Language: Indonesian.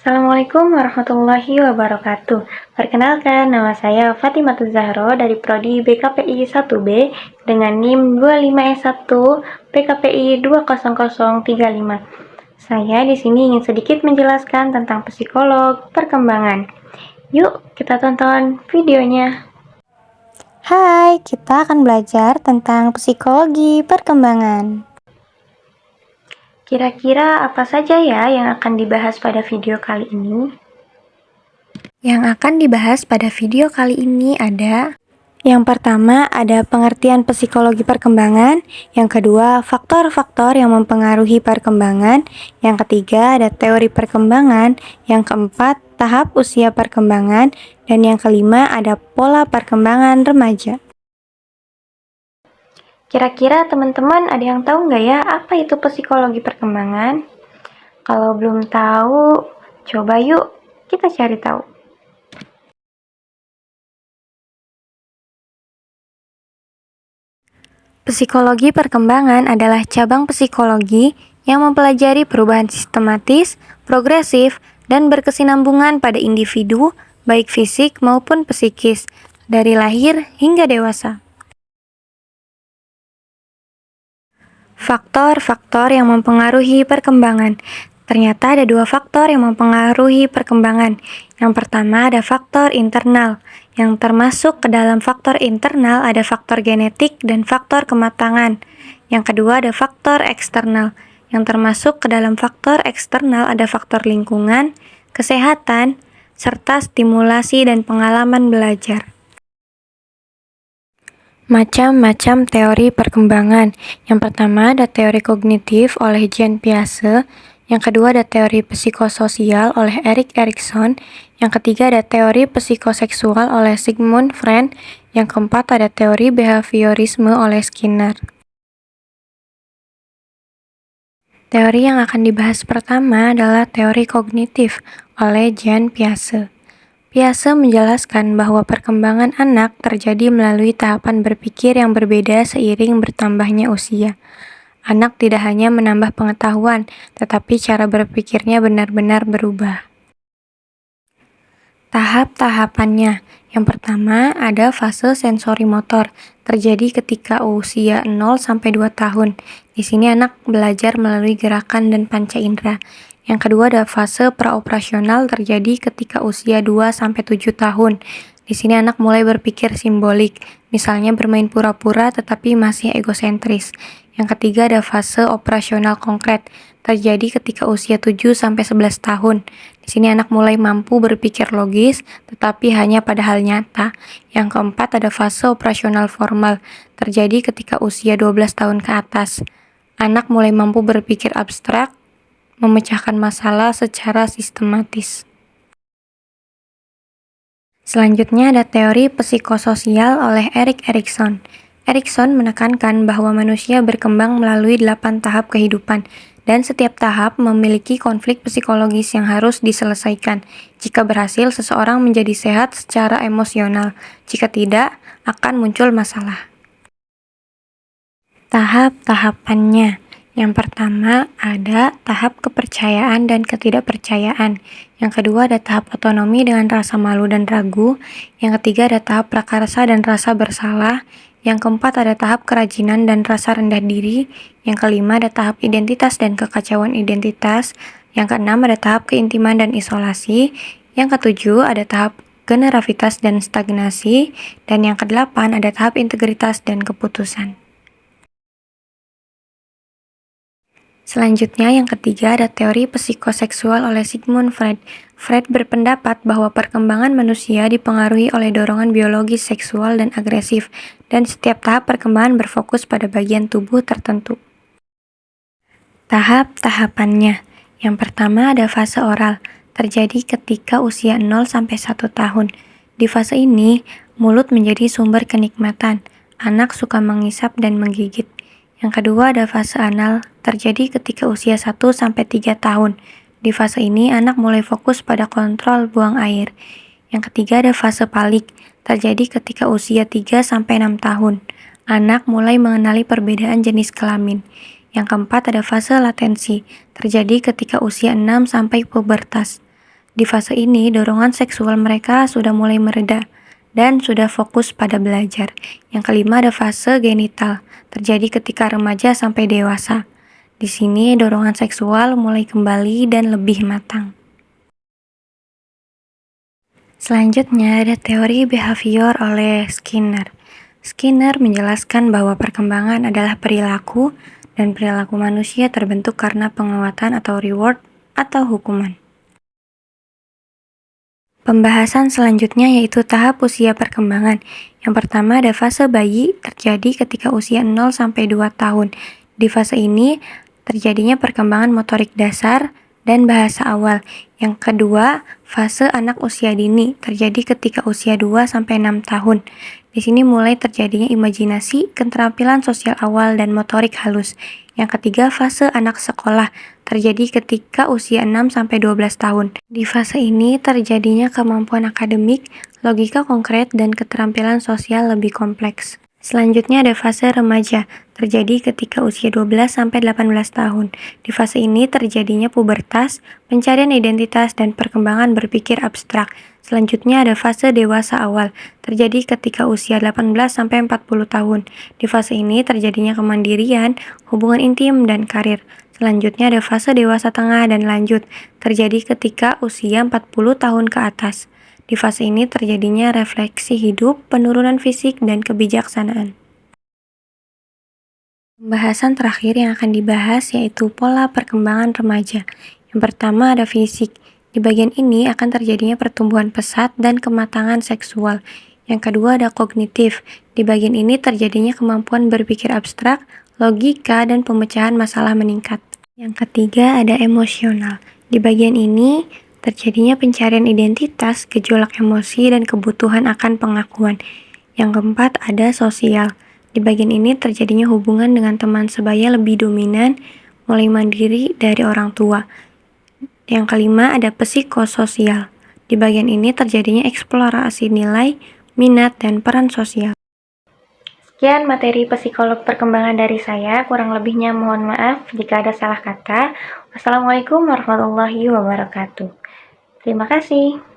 Assalamualaikum warahmatullahi wabarakatuh. Perkenalkan, nama saya Fatimah Zahro dari Prodi BKPI 1B dengan NIM 25S1 PKPI 20035. Saya di sini ingin sedikit menjelaskan tentang psikolog perkembangan. Yuk, kita tonton videonya. Hai, kita akan belajar tentang psikologi perkembangan. Kira-kira apa saja ya yang akan dibahas pada video kali ini? Yang akan dibahas pada video kali ini ada: yang pertama ada pengertian psikologi perkembangan, yang kedua faktor-faktor yang mempengaruhi perkembangan, yang ketiga ada teori perkembangan, yang keempat tahap usia perkembangan, dan yang kelima ada pola perkembangan remaja. Kira-kira teman-teman ada yang tahu nggak ya apa itu psikologi perkembangan? Kalau belum tahu, coba yuk kita cari tahu. Psikologi perkembangan adalah cabang psikologi yang mempelajari perubahan sistematis, progresif, dan berkesinambungan pada individu, baik fisik maupun psikis, dari lahir hingga dewasa. Faktor-faktor yang mempengaruhi perkembangan. Ternyata ada dua faktor yang mempengaruhi perkembangan. Yang pertama ada faktor internal. Yang termasuk ke dalam faktor internal ada faktor genetik dan faktor kematangan. Yang kedua ada faktor eksternal. Yang termasuk ke dalam faktor eksternal ada faktor lingkungan, kesehatan, serta stimulasi dan pengalaman belajar. Macam-macam teori perkembangan. Yang pertama ada teori kognitif oleh Jean Piaget, yang kedua ada teori psikososial oleh Erik Erikson, yang ketiga ada teori psikoseksual oleh Sigmund Freud, yang keempat ada teori behaviorisme oleh Skinner. Teori yang akan dibahas pertama adalah teori kognitif oleh Jean Piaget. Piaget menjelaskan bahwa perkembangan anak terjadi melalui tahapan berpikir yang berbeda seiring bertambahnya usia. Anak tidak hanya menambah pengetahuan, tetapi cara berpikirnya benar-benar berubah. Tahap-tahapannya. Yang pertama ada fase sensori motor, terjadi ketika usia 0-2 tahun. Di sini anak belajar melalui gerakan dan panca indera. Yang kedua ada fase praoperasional, terjadi ketika usia 2-7 tahun. Di sini anak mulai berpikir simbolik, misalnya bermain pura-pura tetapi masih egosentris. Yang ketiga ada fase operasional konkret, terjadi ketika usia 7-11 tahun. Di sini anak mulai mampu berpikir logis, tetapi hanya pada hal nyata. Yang keempat ada fase operasional formal, terjadi ketika usia 12 tahun ke atas. Anak mulai mampu berpikir abstrak, memecahkan masalah secara sistematis. Selanjutnya ada teori psikososial oleh Erik Erikson. Erikson menekankan bahwa manusia berkembang melalui 8 tahap kehidupan, dan setiap tahap memiliki konflik psikologis yang harus diselesaikan. Jika berhasil, seseorang menjadi sehat secara emosional. Jika tidak, akan muncul masalah. Tahap-tahapannya. Yang pertama ada tahap kepercayaan dan ketidakpercayaan. Yang kedua ada tahap otonomi dengan rasa malu dan ragu. Yang ketiga ada tahap prakarsa dan rasa bersalah. Yang keempat ada tahap kerajinan dan rasa rendah diri. Yang kelima ada tahap identitas dan kekacauan identitas. Yang keenam ada tahap keintiman dan isolasi. Yang ketujuh ada tahap generavitas dan stagnasi. Dan yang kedelapan ada tahap integritas dan keputusan. Selanjutnya yang ketiga ada teori psikoseksual oleh Sigmund Freud. Freud berpendapat bahwa perkembangan manusia dipengaruhi oleh dorongan biologis seksual dan agresif, dan setiap tahap perkembangan berfokus pada bagian tubuh tertentu. Tahap-tahapannya. Yang pertama ada fase oral, terjadi ketika usia 0-1 tahun. Di fase ini, mulut menjadi sumber kenikmatan. Anak suka mengisap dan menggigit. Yang kedua ada fase anal, terjadi ketika usia 1-3 tahun. Di fase ini, anak mulai fokus pada kontrol buang air. Yang ketiga ada fase palik, terjadi ketika usia 3-6 tahun. Anak mulai mengenali perbedaan jenis kelamin. Yang keempat ada fase latensi, terjadi ketika usia 6 sampai pubertas. Di fase ini, dorongan seksual mereka sudah mulai mereda dan sudah fokus pada belajar. Yang kelima ada fase genital, terjadi ketika remaja sampai dewasa. Di sini dorongan seksual mulai kembali dan lebih matang. Selanjutnya ada teori behavior oleh Skinner. Skinner menjelaskan bahwa perkembangan adalah perilaku dan perilaku manusia terbentuk karena penguatan atau reward atau hukuman. Pembahasan selanjutnya yaitu tahap usia perkembangan. Yang pertama ada fase bayi, terjadi ketika usia 0 sampai 2 tahun. Di fase ini terjadinya perkembangan motorik dasar dan bahasa awal. Yang kedua, fase anak usia dini, terjadi ketika usia 2 sampai 6 tahun. Di sini mulai terjadinya imajinasi, keterampilan sosial awal dan motorik halus. Yang ketiga, fase anak sekolah, terjadi ketika usia 6 sampai 12 tahun. Di fase ini terjadinya kemampuan akademik, logika konkret dan keterampilan sosial lebih kompleks. Selanjutnya ada fase remaja, terjadi ketika usia 12 sampai 18 tahun. Di fase ini terjadinya pubertas, pencarian identitas dan perkembangan berpikir abstrak. Selanjutnya ada fase dewasa awal, terjadi ketika usia 18 sampai 40 tahun. Di fase ini terjadinya kemandirian, hubungan intim dan karir. Selanjutnya ada fase dewasa tengah dan lanjut, terjadi ketika usia 40 tahun ke atas. Di fase ini terjadinya refleksi hidup, penurunan fisik, dan kebijaksanaan. Pembahasan terakhir yang akan dibahas yaitu pola perkembangan remaja. Yang pertama ada fisik. Di bagian ini akan terjadinya pertumbuhan pesat dan kematangan seksual. Yang kedua ada kognitif. Di bagian ini terjadinya kemampuan berpikir abstrak, logika, dan pemecahan masalah meningkat. Yang ketiga ada emosional. Di bagian ini terjadinya pencarian identitas, gejolak emosi, dan kebutuhan akan pengakuan. Yang keempat ada sosial. Di bagian ini terjadinya hubungan dengan teman sebaya lebih dominan, mulai mandiri dari orang tua. Yang kelima ada psikososial. Di bagian ini terjadinya eksplorasi nilai, minat, dan peran sosial. Sekian materi psikolog perkembangan dari saya, kurang lebihnya mohon maaf jika ada salah kata. Wassalamualaikum warahmatullahi wabarakatuh. Terima kasih.